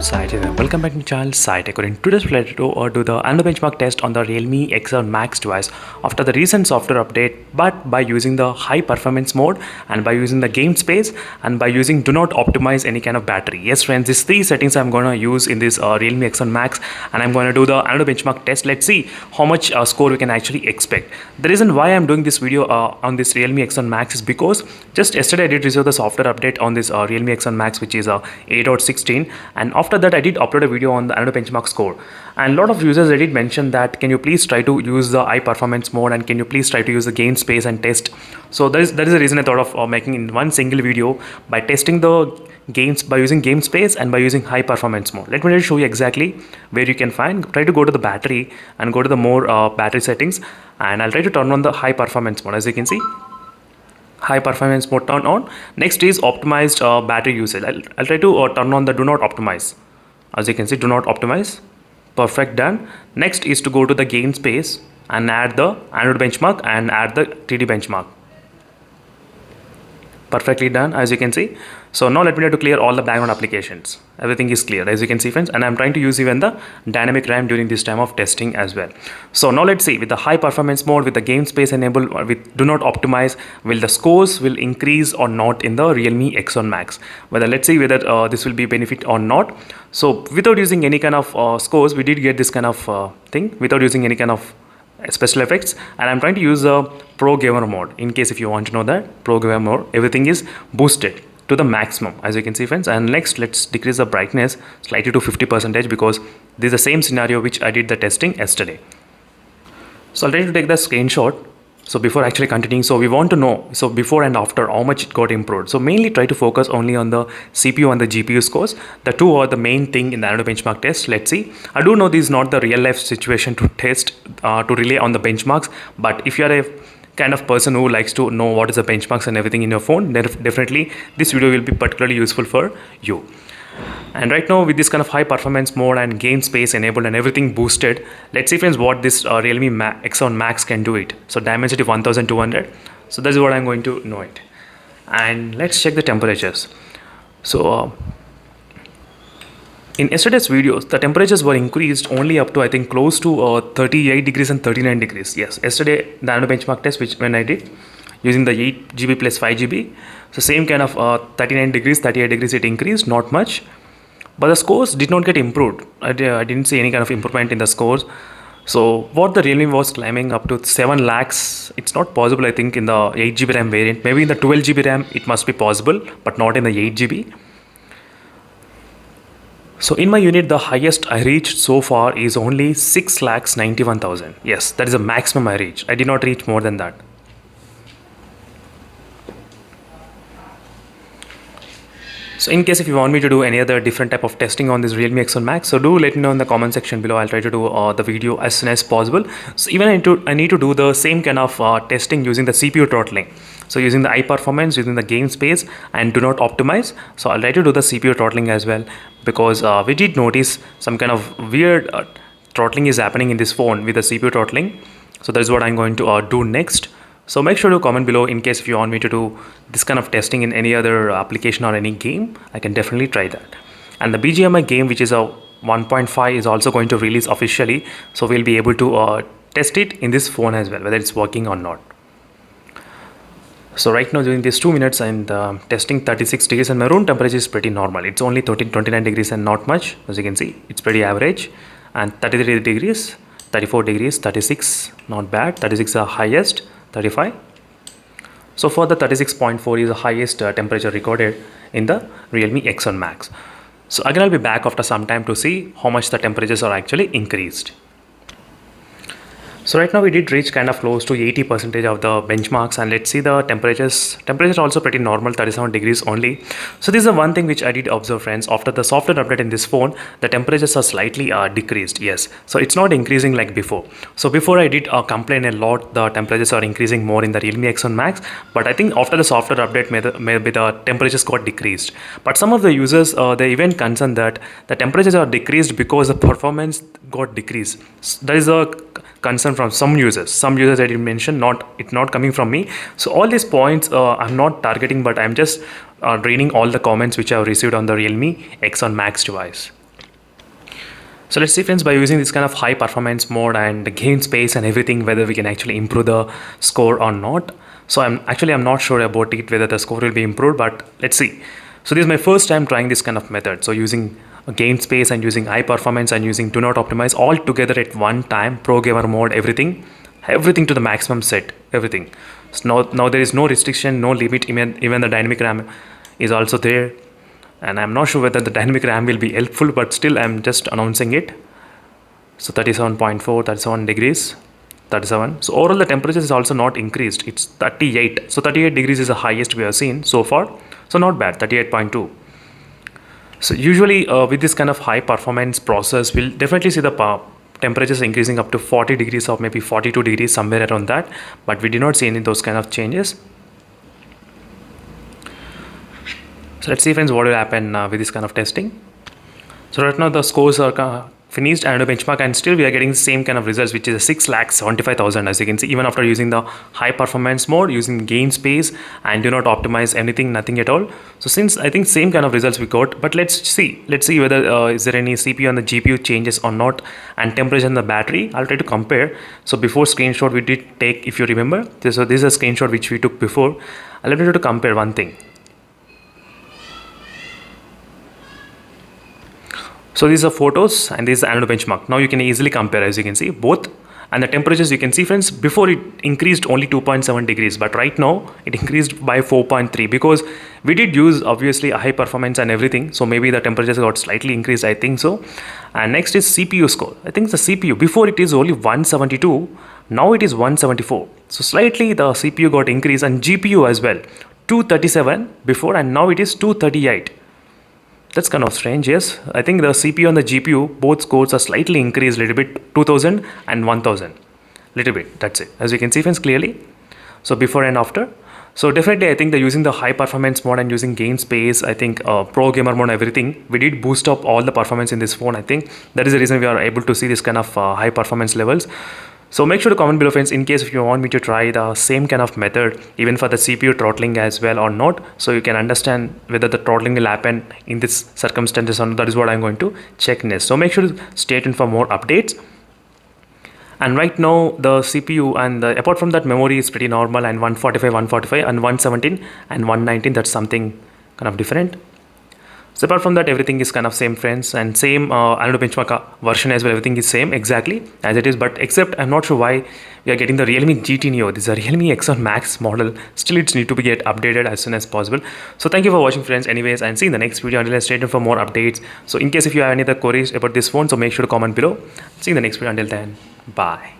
Sai here. Welcome back to my channel Sai Tech. In today's video, do the annual benchmark test on the Realme X7 Max device after the recent software update, but by using the high performance mode and by using the game space and by using do not optimize any kind of battery. Yes friends, these three settings I'm going to use in this Realme X7 Max, and I'm going to do the annual benchmark test. Let's see how much score we can actually expect. The reason why I'm doing this video on this Realme X7 Max is because just yesterday I did receive the software update on this Realme X7 Max, which is 8.16, and after that I did upload a video on the annual benchmark score, and a lot of users did mention that can you please try to use the high performance mode and can you please try to use the game space and test. So that is the reason I thought of making in one single video by testing the games by using game space and by using high performance mode. Let me show you exactly where you can find. Try to go to the battery and go to the more battery settings, and I'll try to turn on the high performance mode. As you can see, high performance mode turn on. Next is optimized battery usage. I'll try to turn on the do not optimize. As you can see, do not optimize. Perfect, done. Next is to go to the game space and add the annual benchmark and add the 3D benchmark. Perfectly done, as you can see. So now let me try to clear all the background applications. Everything is clear, as you can see friends, and I'm trying to use even the dynamic RAM during this time of testing as well. So now let's see, with the high performance mode, with the game space enabled, with do not optimize, will the scores will increase or not in the Realme X7 Max? Whether let's see whether this will be benefit or not. So without using any kind of scores, we did get this kind of thing without using any kind of special effects, and I'm trying to use a pro gamer mode. In case if you want to know that pro gamer mode, everything is boosted to the maximum, as you can see friends. And next, let's decrease the brightness slightly to 50% because this is the same scenario which I did the testing yesterday. So I'll try to take the screenshot. So before actually continuing, so we want to know, so before and after, how much it got improved. So mainly try to focus only on the CPU and the GPU scores. The two are the main thing in the annual benchmark test. Let's see. I do know this is not the real life situation to test, to rely on the benchmarks. But if you are a kind of person who likes to know what is the benchmarks and everything in your phone, then definitely this video will be particularly useful for you. And right now, with this kind of high performance mode and game space enabled and everything boosted, let's see friends what this Realme X7 Max can do it. So Dimensity 1200. So that's what I'm going to know it. And let's check the temperatures. So in yesterday's videos, the temperatures were increased only up to I think close to 38 degrees and 39 degrees. Yes, yesterday the annual benchmark test when I did using the 8 GB plus 5 GB. So same kind of 39 degrees, 38 degrees it increased, not much. But the scores did not get improved. I didn't see any kind of improvement in the scores. So what the Realme was climbing up to 7 lakhs, it's not possible I think in the 8 GB RAM variant. Maybe in the 12 GB RAM it must be possible, but not in the 8 GB. So in my unit, the highest I reached so far is only 6,91,000. Yes, that is the maximum I reached. I did not reach more than that. So in case if you want me to do any other different type of testing on this Realme X7 Max, so do let me know in the comment section below. I'll try to do the video as soon as possible. So even I need to do the same kind of testing using the CPU throttling. So using the high performance, using the game space and do not optimize. So I'll try to do the CPU throttling as well, because we did notice some kind of weird throttling is happening in this phone with the CPU throttling. So that is what I'm going to do next. So make sure to comment below in case if you want me to do this kind of testing in any other application or any game. I can definitely try that. And the BGMI game, which is a 1.5, is also going to release officially. So we'll be able to test it in this phone as well, whether it's working or not. So right now during these 2 minutes I'm testing 36 degrees and my room temperature is pretty normal. It's only 29 degrees and not much. As you can see, it's pretty average. And 33 degrees, 34 degrees, 36, not bad. 36 is the highest. 35. So for the 36.4 is the highest temperature recorded in the Realme X7 Max. So again I'll be back after some time to see how much the temperatures are actually increased. So right now we did reach kind of close to 80% of the benchmarks, and let's see the temperatures. Temperatures are also pretty normal, 37 degrees only. So this is the one thing which I did observe friends. After the software update in this phone, the temperatures are slightly decreased. Yes, so it's not increasing like before. So before I did complain a lot, the temperatures are increasing more in the Realme X7 Max. But I think after the software update, maybe the temperatures got decreased. But some of the users, they even concerned that the temperatures are decreased because the performance got decreased. That is a concern from some users. Some users I did mention, it's not coming from me. So all these points I'm not targeting, but I'm just reading all the comments which I've received on the Realme X7 Max device. So let's see friends, by using this kind of high performance mode and gain space and everything, whether we can actually improve the score or not. So I'm not sure about it, whether the score will be improved, but let's see. So this is my first time trying this kind of method. So using gain space and using high performance and using do not optimize all together at one time, pro gamer mode, everything to the maximum set, everything. So now there is no restriction, no limit, even the dynamic RAM is also there. And I'm not sure whether the dynamic RAM will be helpful, but still I'm just announcing it. So 37.4, 37 degrees, 37. So overall the temperature is also not increased, it's 38. So 38 degrees is the highest we have seen so far. So not bad, 38.2. So usually with this kind of high performance process, we'll definitely see the temperatures increasing up to 40 degrees or maybe 42 degrees, somewhere around that. But we did not see any of those kind of changes. So let's see friends what will happen with this kind of testing. So right now the scores are finished and a benchmark, and still we are getting the same kind of results, which is a 6,75,000, as you can see, even after using the high performance mode, using gain space and do not optimize anything, nothing at all. So since I think same kind of results we got, but let's see whether is there any CPU and the GPU changes or not, and temperature and the battery. I'll try to compare. So before screenshot we did take, if you remember, this is a screenshot which we took before. I'll try to compare one thing. So these are photos and this is anode benchmark. Now you can easily compare, as you can see both, and the temperatures you can see friends, before it increased only 2.7 degrees, but right now it increased by 4.3 because we did use obviously a high performance and everything. So maybe the temperatures got slightly increased, I think so. And next is CPU score. I think the CPU, before it is only 172, now it is 174. So slightly the CPU got increased, and GPU as well, 237 before and now it is 238. That's kind of strange. Yes, I think the CPU and the GPU both scores are slightly increased a little bit, 2000 and 1000, little bit. That's it, as you can see friends clearly. So before and after. So definitely I think that using the high performance mode and using gain space, I think pro gamer mode, everything, we did boost up all the performance in this phone. I think that is the reason we are able to see this kind of high performance levels. So make sure to comment below friends in case if you want me to try the same kind of method even for the CPU throttling as well or not, so you can understand whether the throttling will happen in this circumstances or not. That is what I'm going to check next. So make sure to stay tuned for more updates. And right now the CPU and apart from that, memory is pretty normal, and 145 and 117 and 119, that's something kind of different. So apart from that, everything is kind of same friends, and same anode benchmark version as well, everything is same exactly as it is, but except I'm not sure why we are getting the Realme GT Neo. This is a Realme X1 Max model. Still it's need to be get updated as soon as possible. So thank you for watching friends anyways, and see you in the next video. Until then, stay tuned for more updates. So in case if you have any other queries about this phone, so make sure to comment below. See you in the next video. Until then, bye.